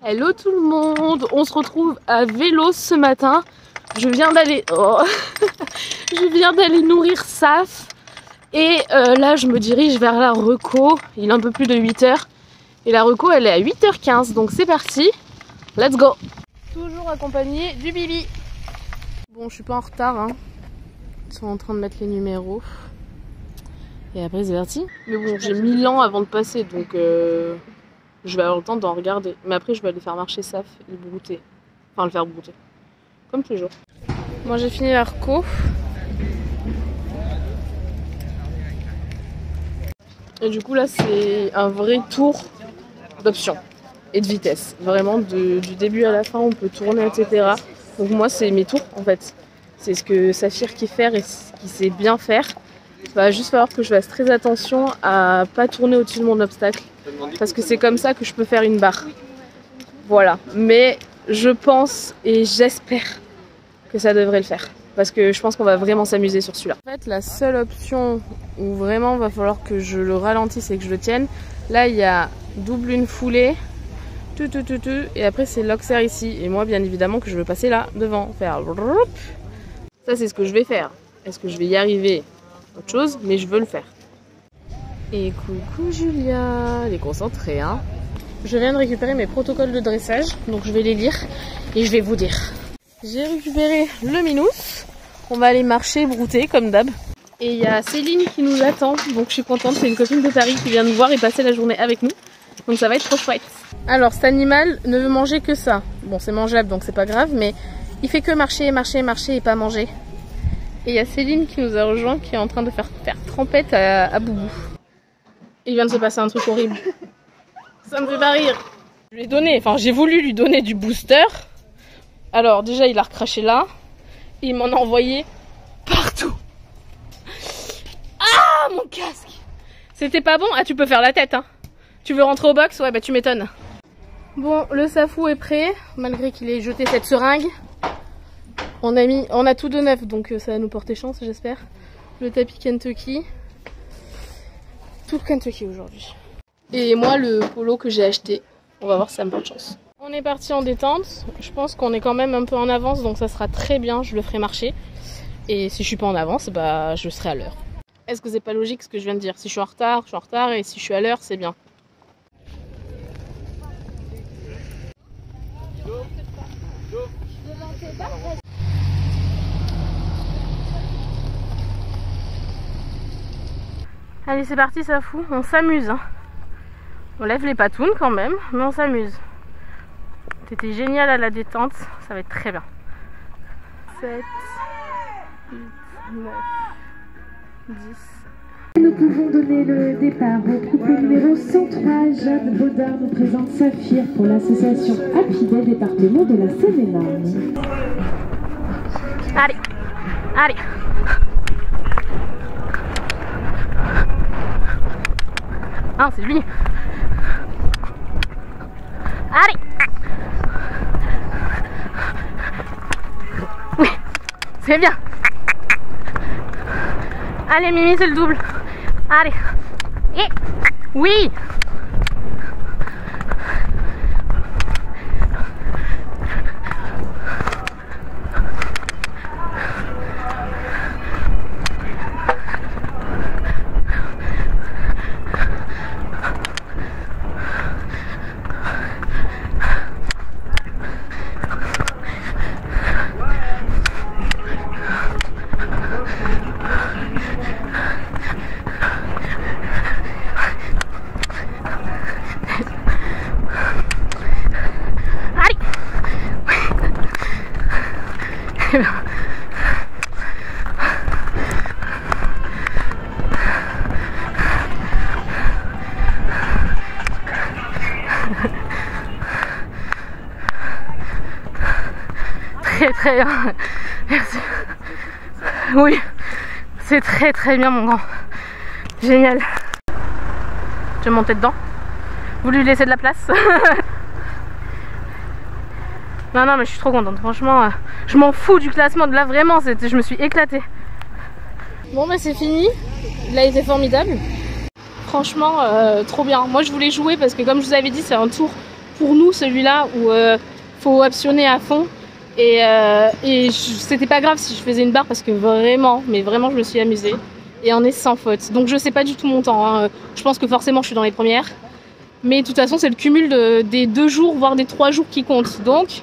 Hello tout le monde, on se retrouve à vélo ce matin. Je viens d'aller nourrir Saf et là je me dirige vers la reco. Il est un peu plus de 8h et la reco elle est à 8h15, donc c'est parti, let's go. Toujours accompagné du Bibi. Bon, je suis pas en retard hein. Ils sont en train de mettre les numéros et après c'est parti. Mais bon, j'ai 1000 ans avant de passer, donc je vais avoir le temps d'en regarder. Mais après je vais aller faire marcher Saf et le brouter. Enfin le faire brouter. Comme toujours. Moi j'ai fini la reco. Et du coup là c'est un vrai tour d'options et de vitesse. Vraiment du début à la fin on peut tourner, etc. Donc moi c'est mes tours en fait. C'est ce que Saphir qui fait et ce qu'il sait bien faire. Il va juste falloir que je fasse très attention à pas tourner au-dessus de mon obstacle. Parce que c'est comme ça que je peux faire une barre. Voilà. Mais je pense et j'espère que ça devrait le faire. Parce que je pense qu'on va vraiment s'amuser sur celui-là. En fait, la seule option où vraiment il va falloir que je le ralentisse et que je le tienne, là il y a double une foulée, et après c'est l'oxer ici. Et moi bien évidemment que je veux passer là devant, faire ça c'est ce que je vais faire. Est-ce que je vais y arriver? Autre chose, mais je veux le faire. Et coucou Julia, elle est concentrée hein. Je viens de récupérer mes protocoles de dressage, donc je vais les lire et je vais vous dire. J'ai récupéré le Minous, on va aller marcher, brouter comme d'hab. Et il y a Céline qui nous attend, donc je suis contente, c'est une copine de Paris qui vient nous voir et passer la journée avec nous. Donc ça va être trop chouette. Alors cet animal ne veut manger que ça. Bon c'est mangeable donc c'est pas grave, mais il fait que marcher, marcher, marcher et pas manger. Et il y a Céline qui nous a rejoint, qui est en train de faire trempette à Boubou. Il vient de se passer un truc horrible. Ça me fait pas rire. Je lui ai donné, enfin j'ai voulu lui donner du booster. Alors déjà il a recraché là. Et il m'en a envoyé partout. Ah mon casque. C'était pas bon. Ah tu peux faire la tête hein. Tu veux rentrer au box? Ouais bah tu m'étonnes. Bon le Safou est prêt. Malgré qu'il ait jeté cette seringue. On a tout de neuf donc ça va nous porter chance j'espère. Le tapis Kentucky. Tout Kentucky aujourd'hui. Et moi le polo que j'ai acheté. On va voir si ça me porte chance. On est parti en détente. Je pense qu'on est quand même un peu en avance donc ça sera très bien. Je le ferai marcher. Et si je suis pas en avance, bah je serai à l'heure. Est-ce que c'est pas logique ce que je viens de dire? Si je suis en retard, je suis en retard et si je suis à l'heure, c'est bien. Allez c'est parti Safou, on s'amuse hein. On lève les patounes quand même, mais on s'amuse. T'étais génial à la détente, ça va être très bien. 7, 8, 9, 10. Nous pouvons donner le départ au couple numéro 103. Jeanne Baudin nous présente Saphir pour l'association Happy Day département de la Seine-et-Marne. Allez, allez. Ah, c'est lui. Allez. Oui, c'est bien. Allez Mimi, c'est le double. Allez. Et oui. Très bien, merci. Oui, c'est très bien mon grand. Génial. Je vais monter dedans. Vous lui laissez de la place? Non mais je suis trop contente, franchement je m'en fous du classement, de là vraiment je me suis éclatée. Bon bah c'est fini, il a été formidable. Franchement trop bien, moi je voulais jouer parce que comme je vous avais dit c'est un tour pour nous celui-là où faut optionner à fond. Et c'était pas grave si je faisais une barre parce que vraiment, mais vraiment je me suis amusée. Et on est sans faute. Donc je sais pas du tout mon temps. Hein. Je pense que forcément je suis dans les premières. Mais de toute façon c'est le cumul des 2 jours, voire des 3 jours qui comptent. Donc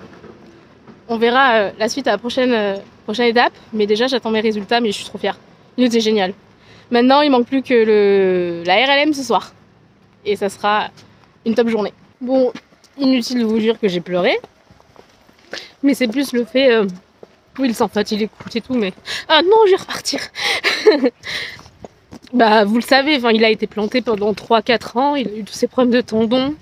on verra la suite à la prochaine étape. Mais déjà j'attends mes résultats, mais je suis trop fière. Il était génial. Maintenant il manque plus que la RLM ce soir. Et ça sera une top journée. Bon, inutile de vous dire que j'ai pleuré. Mais c'est plus le fait... oui, il s'en fatigue, il écoute et tout, mais... Ah non, je vais repartir. Bah, vous le savez, il a été planté pendant 3-4 ans, il a eu tous ses problèmes de tendons.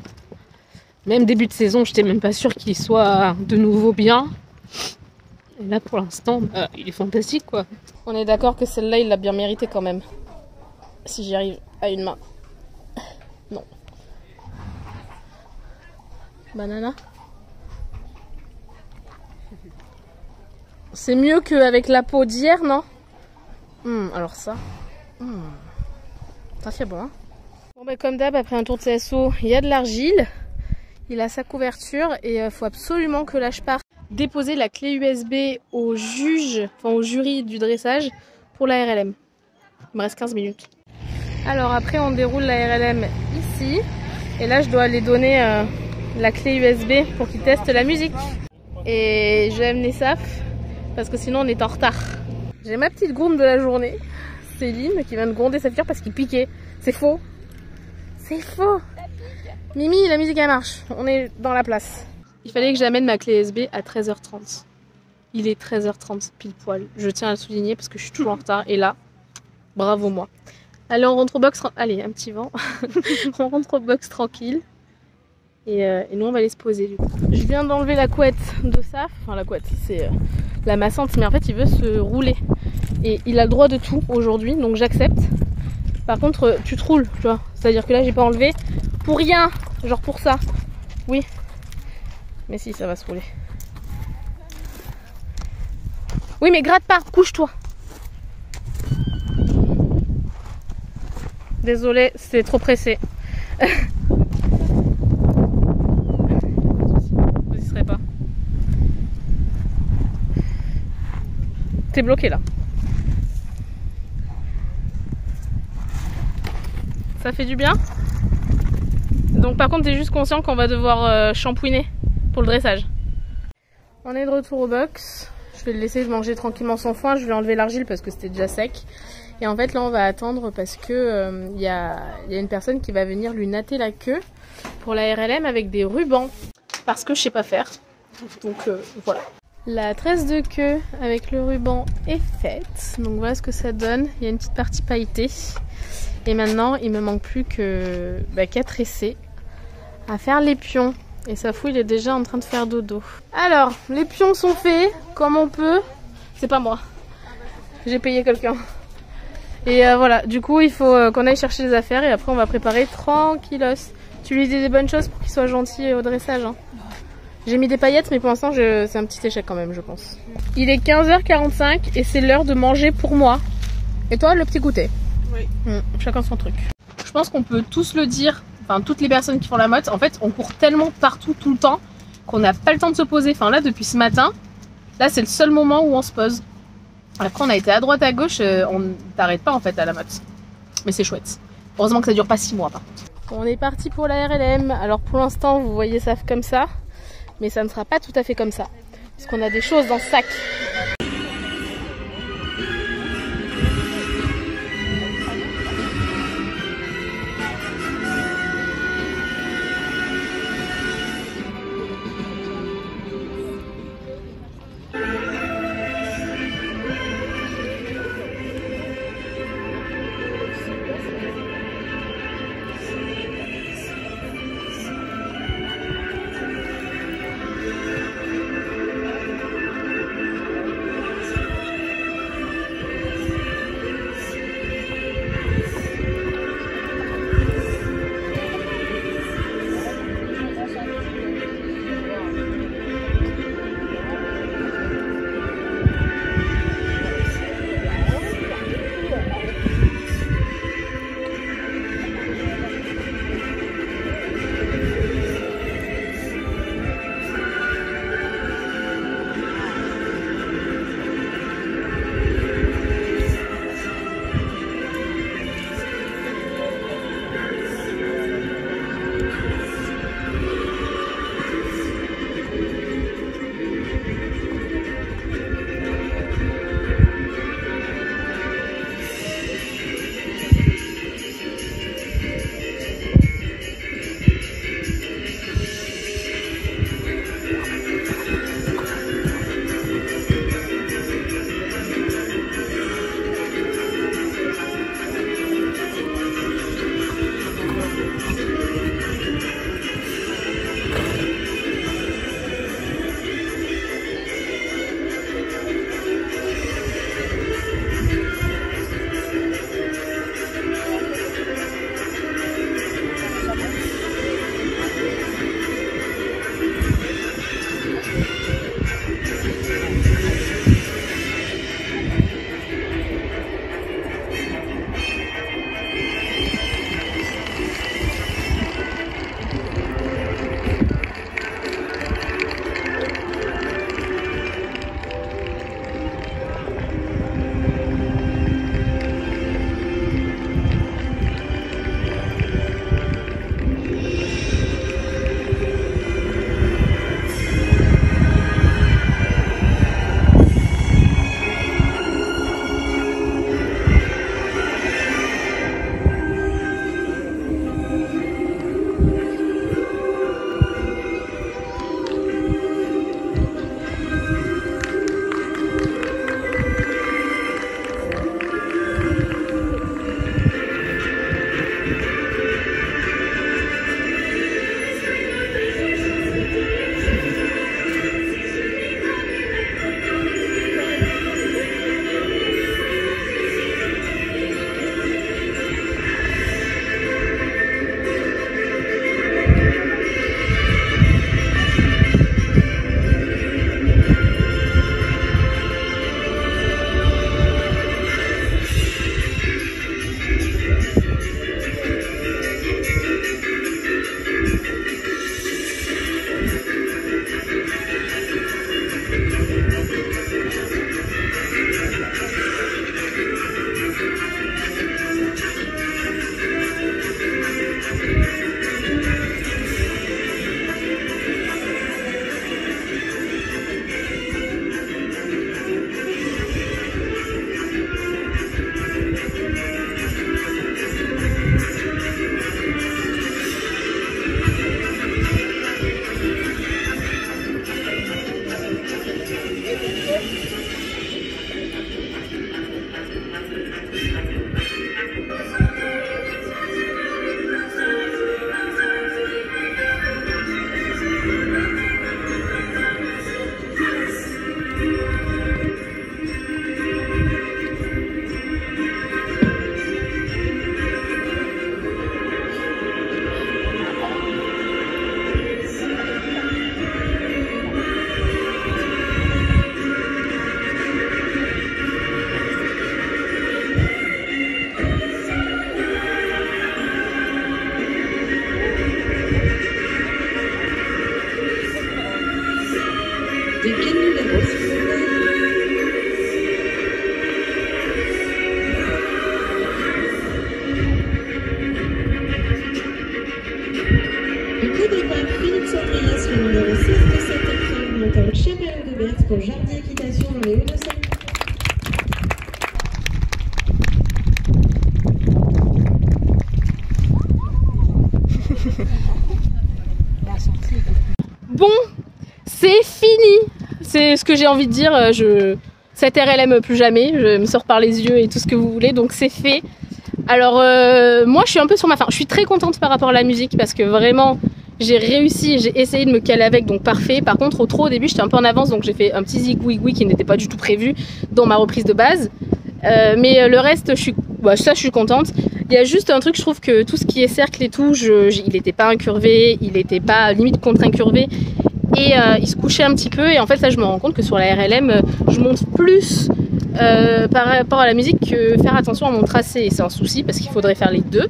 Même début de saison, j'étais même pas sûre qu'il soit de nouveau bien. Et là, pour l'instant, il est fantastique, quoi. On est d'accord que celle-là, il l'a bien mérité quand même. Si j'y arrive à une main. Non. Banana. C'est mieux qu'avec la peau d'hier, non? Alors ça. Ça fait bon, hein. Bon, bah, comme d'hab, après un tour de CSO, il y a de l'argile. Il a sa couverture et il faut absolument que là je parte déposer la clé USB au juge, enfin au jury du dressage pour la RLM. Il me reste 15 minutes. Alors après, on déroule la RLM ici. Et là, je dois aller donner la clé USB pour qu'il teste la musique. Et je vais amener Saf. Parce que sinon on est en retard. J'ai ma petite gronde de la journée, Céline, qui vient de gronder sa figure parce qu'il piquait. C'est faux. C'est faux. Mimi, la musique elle marche. On est dans la place. Il fallait que j'amène ma clé USB à 13h30. Il est 13h30 pile poil. Je tiens à le souligner parce que je suis toujours en retard. Et là, bravo moi. Allez, on rentre au box. Allez, un petit vent. On rentre au box tranquille. Et nous on va aller se poser du coup. Je viens d'enlever la couette de Saf. Enfin la couette, c'est la massante. Mais en fait il veut se rouler. Et il a le droit de tout aujourd'hui. Donc j'accepte. Par contre tu te roules, tu vois. C'est-à-dire que là j'ai pas enlevé pour rien. Genre pour ça. Oui. Mais si, ça va se rouler. Oui mais gratte pas, couche-toi. Désolée, c'est trop pressé. Pas. T'es bloqué là. Ça fait du bien. Donc par contre t'es juste conscient qu'on va devoir shampouiner pour le dressage. On est de retour au box. Je vais le laisser manger tranquillement son foin. Je vais enlever l'argile parce que c'était déjà sec. Et en fait là on va attendre parce que y a une personne qui va venir lui natter la queue pour la RLM avec des rubans. Parce que je sais pas faire. Donc voilà. La tresse de queue avec le ruban est faite. Donc voilà ce que ça donne. Il y a une petite partie pailletée. Et maintenant il me manque plus qu'à tresser, à faire les pions. Et Safou il est déjà en train de faire dodo. Alors les pions sont faits comme on peut. C'est pas moi. J'ai payé quelqu'un. Et voilà, du coup il faut qu'on aille chercher les affaires et après on va préparer tranquillos. Tu lui dis des bonnes choses pour qu'il soit gentil au dressage. Hein. J'ai mis des paillettes mais pour l'instant c'est un petit échec quand même je pense. Il est 15h45 et c'est l'heure de manger pour moi. Et toi le petit goûter? Oui. Chacun son truc. Je pense qu'on peut tous le dire, enfin toutes les personnes qui font la motte, en fait on court tellement partout tout le temps qu'on n'a pas le temps de se poser. Enfin là depuis ce matin, là c'est le seul moment où on se pose. Après on a été à droite à gauche, on t'arrête pas en fait à la motte. Mais c'est chouette. Heureusement que ça dure pas 6 mois par contre. On est parti pour la RLM. Alors pour l'instant vous voyez ça comme ça. Mais ça ne sera pas tout à fait comme ça. Parce qu'on a des choses dans ce sac. De quel numéro? Du coup, départ Philippe Sandrias, le numéro 6 de cette épreuve, montant Chapelle de Berthe pour Jardy Équitation dans les Hauts-de-Seine. Bon, c'est fini. C'est ce que j'ai envie de dire. Cette RLM plus jamais. Je me sors par les yeux et tout ce que vous voulez. Donc c'est fait. Alors moi je suis un peu sur ma fin. Je suis très contente par rapport à la musique parce que vraiment j'ai réussi. J'ai essayé de me caler avec, donc parfait. Par contre au début j'étais un peu en avance, donc j'ai fait un petit zigouigoui qui n'était pas du tout prévu dans ma reprise de base. Mais le reste je suis contente. Il y a juste un truc, je trouve que tout ce qui est cercle et tout, il n'était pas incurvé, il n'était pas limite contre-incurvé. Et il se couchait un petit peu, et en fait ça je me rends compte que sur la RLM je monte plus par rapport à la musique que faire attention à mon tracé, et c'est un souci parce qu'il faudrait faire les deux.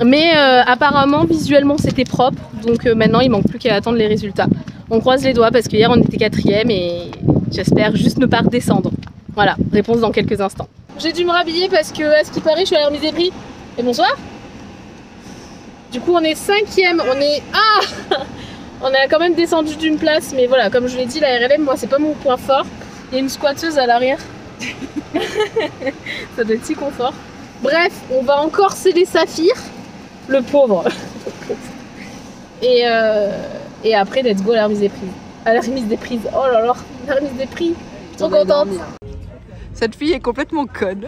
Mais apparemment visuellement c'était propre, donc maintenant il manque plus qu'à attendre les résultats. On croise les doigts parce qu'hier on était 4e et j'espère juste ne pas redescendre. Voilà, réponse dans quelques instants. J'ai dû me rhabiller parce que à ce qui paraît je suis à la remise des prix. Et bonsoir. Du coup on est 5e, on a quand même descendu d'une place, mais voilà, comme je l'ai dit, la RLM, moi, c'est pas mon point fort. Il y a une squatteuse à l'arrière. Ça doit être si confort. Bref, on va encore céder Saphir, le pauvre. Et après, let's go à la remise des prises. À la remise des prises. Oh là là, la remise des prix. Trop contente. Cette fille est complètement conne.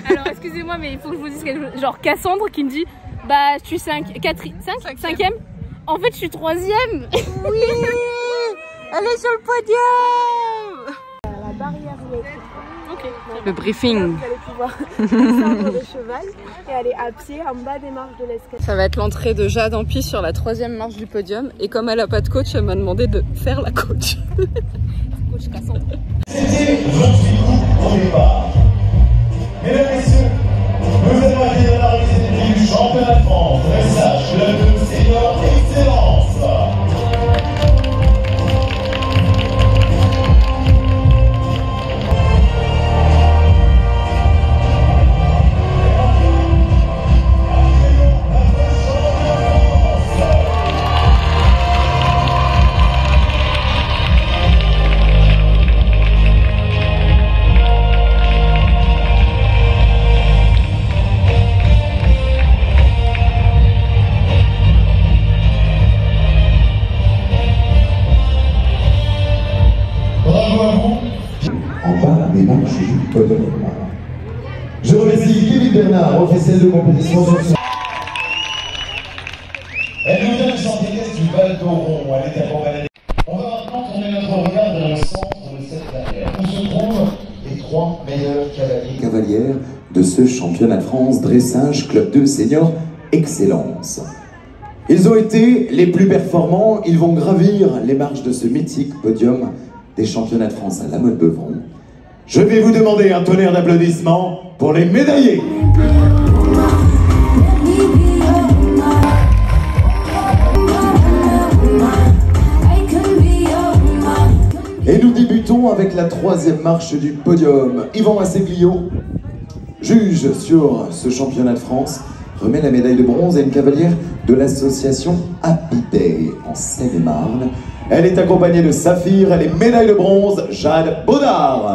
Alors, excusez-moi, mais il faut que je vous dise quelque chose. Genre, Cassandre qui me dit, bah, tu es 5e. En fait, je suis 3e. Oui, elle est sur le podium. La barrière électrique. Ok. Le briefing. Vous allez pouvoir descendre le cheval et aller à pied en bas des marches de l'escalier. Ça va être l'entrée de Jade en piste sur la 3e marche du podium. Et comme elle a pas de coach, elle m'a demandé de faire la coach. Coach Cassandre. C'était 28 coups au départ. Mesdames et messieurs, nous allons accueillir la remise du championnat de France, dressage, club de senior excellence. Je remercie Kevin Bernard, officiel de compétition sur ce. Elle nous donne chanteuse du Val d'Oron, elle est accompagnée. On va maintenant tourner notre regard vers le centre de cette carrière, où se trouvent les 3 meilleurs cavalières de ce championnat de France dressage Club 2 Senior Excellence. Ils ont été les plus performants, ils vont gravir les marches de ce mythique podium des championnats de France à La Motte-Beuvron. Je vais vous demander un tonnerre d'applaudissements pour les médaillés. Et nous débutons avec la 3e marche du podium. Yvan Masséglio, juge sur ce championnat de France, remet la médaille de bronze à une cavalière de l'association Happy Day en Seine-et-Marne. Elle est accompagnée de Saphir, elle est médaille de bronze, Jade Baudard.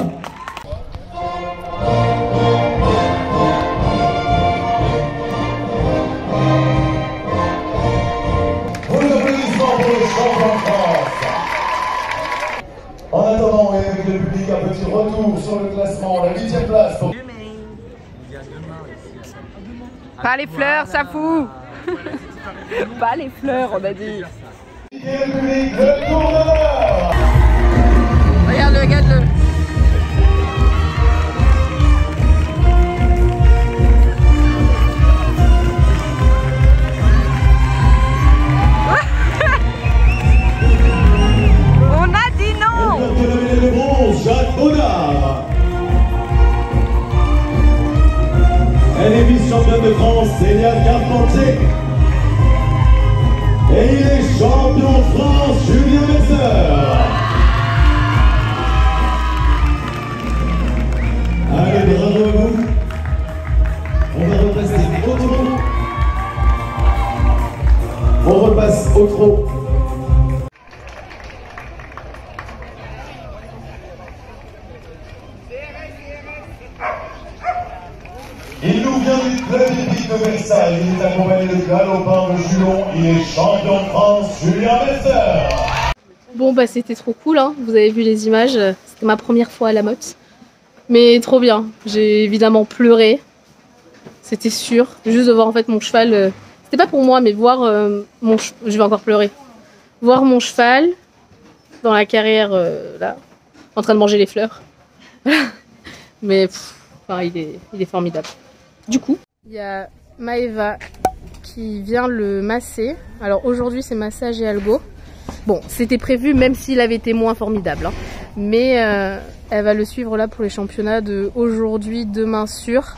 En attendant, et avec le public, un petit retour sur le classement, la 8e place. Pour... Pas les fleurs, ça fout. Pas les fleurs, on a dit. Et le public, le tour d'honneur. Regarde-le, regarde-le. Elle est vice-championne de France, Célia Carpentier. Et il est champion de France, Julien. salle, il est accompagné de galopin de Julon, il est champion de France, Julien Messer. Bon bah c'était trop cool, hein. Vous avez vu les images, c'était ma première fois à la motte. Mais trop bien, j'ai évidemment pleuré, c'était sûr. Juste de voir en fait mon cheval, c'était pas pour moi mais voir je vais encore pleurer. Voir mon cheval dans la carrière là, en train de manger les fleurs. Mais enfin, il est formidable. Du coup, il y a Maëva qui vient le masser. Alors aujourd'hui c'est massage et algo. Bon, c'était prévu même s'il avait été moins formidable. Hein. Mais elle va le suivre là pour les championnats de aujourd'hui, demain sûr.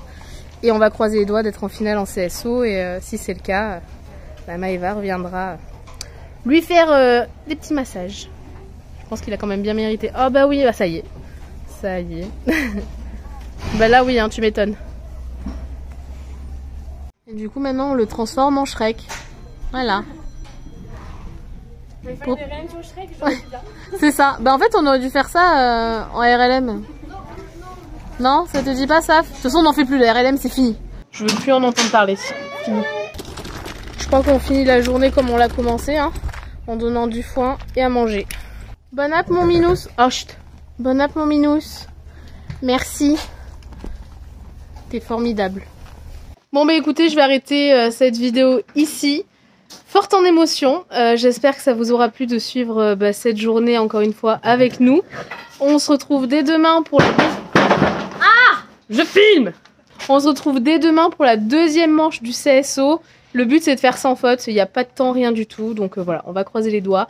Et on va croiser les doigts d'être en finale en CSO. Et si c'est le cas, Maëva reviendra lui faire des petits massages. Je pense qu'il a quand même bien mérité. Oh bah oui, bah ça y est. Ça y est. Bah là oui, hein, tu m'étonnes. Et du coup maintenant on le transforme en Shrek. Voilà. Pour... C'est ça. Bah en fait on aurait dû faire ça en RLM. Non, ça te dit pas ça? De toute façon on n'en fait plus, la RLM c'est fini. Je veux plus en entendre parler. Fini. Je crois qu'on finit la journée comme on l'a commencé, hein, en donnant du foin et à manger. Bon app mon minous. Oh chut. Bon app mon minous. Merci. T'es formidable. Bon bah écoutez, je vais arrêter cette vidéo ici. Forte en émotion, j'espère que ça vous aura plu de suivre cette journée encore une fois avec nous. On se retrouve dès demain pour la... Ah! Je filme! On se retrouve dès demain pour la deuxième manche du CSO. Le but c'est de faire sans faute, il n'y a pas de temps, rien du tout. Donc voilà, on va croiser les doigts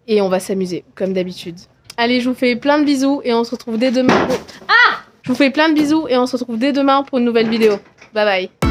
et on va s'amuser comme d'habitude. Allez, je vous fais plein de bisous et on se retrouve dès demain pour... Ah! Je vous fais plein de bisous et on se retrouve dès demain pour une nouvelle vidéo. Bye bye.